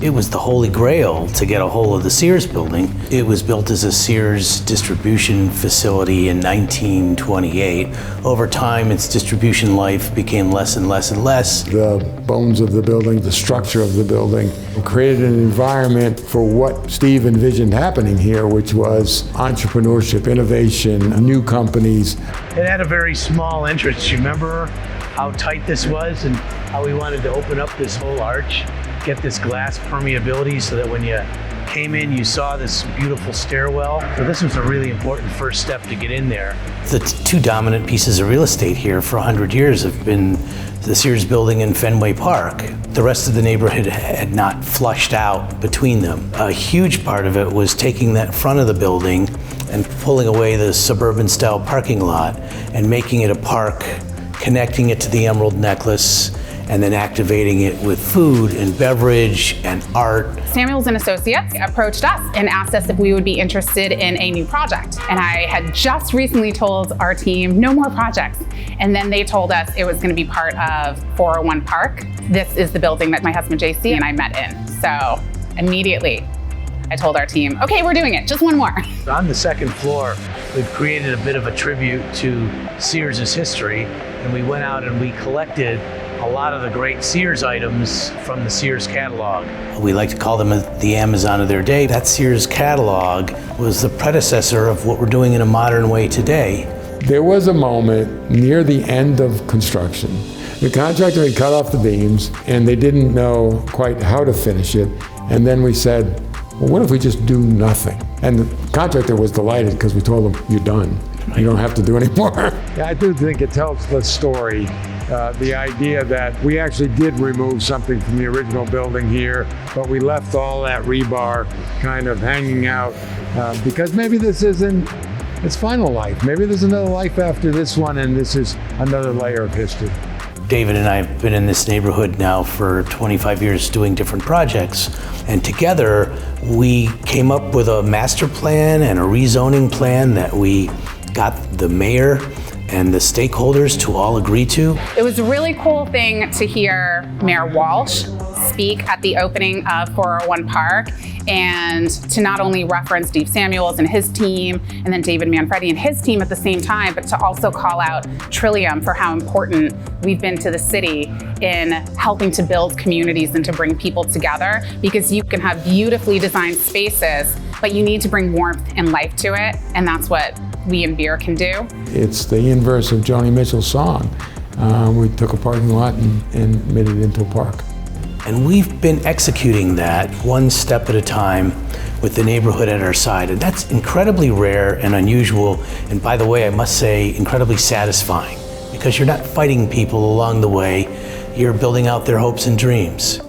It was the holy grail to get a hold of the Sears building. It was built as a Sears distribution facility in 1928. Over time, its distribution life became less and less and less. The bones of the building, the structure of the building, created an environment for what Steve envisioned happening here, which was entrepreneurship, innovation, new companies. It had a very small entrance. You remember how tight this was and how we wanted to open up this whole arch, get this glass permeability so that when you came in, you saw this beautiful stairwell. So this was a really important first step to get in there. The two dominant pieces of real estate here for 100 years have been the Sears building and Fenway Park. The rest of the neighborhood had not flushed out between them. A huge part of it was taking that front of the building and pulling away the suburban style parking lot and making it a park, connecting it to the Emerald Necklace, and then activating it with food and beverage and art. Samuels and Associates approached us and asked us if we would be interested in a new project. And I had just recently told our team, no more projects. And then they told us it was going to be part of 401 Park. This is the building that my husband JC and I met in. So immediately I told our team, okay, we're doing it, just one more. On the second floor, we've created a bit of a tribute to Sears' history, and we went out and we collected a lot of the great Sears items from the Sears catalog. We like to call them the Amazon of their day. That Sears catalog was the predecessor of what we're doing in a modern way today. There was a moment near the end of construction. The contractor had cut off the beams and they didn't know quite how to finish it. And then we said, well, what if we just do nothing? And the contractor was delighted because we told him, you're done. You don't have to do any more. Yeah, I do think it tells the story. The idea that we actually did remove something from the original building here, but we left all that rebar kind of hanging out because maybe this isn't its final life. Maybe there's another life after this one, and this is another layer of history. David and I have been in this neighborhood now for 25 years doing different projects, and together we came up with a master plan and a rezoning plan that we got the mayor and the stakeholders to all agree to. It was a really cool thing to hear Mayor Walsh speak at the opening of 401 Park and to not only reference Steve Samuels and his team and then David Manfredi and his team at the same time, but to also call out Trillium for how important we've been to the city in helping to build communities and to bring people together, because you can have beautifully designed spaces, but you need to bring warmth and life to it, and that's what we in beer can do. It's the inverse of Joni Mitchell's song. We took a parking lot and made it into a park. And we've been executing that one step at a time with the neighborhood at our side. And that's incredibly rare and unusual. And by the way, I must say, incredibly satisfying, because you're not fighting people along the way, you're building out their hopes and dreams.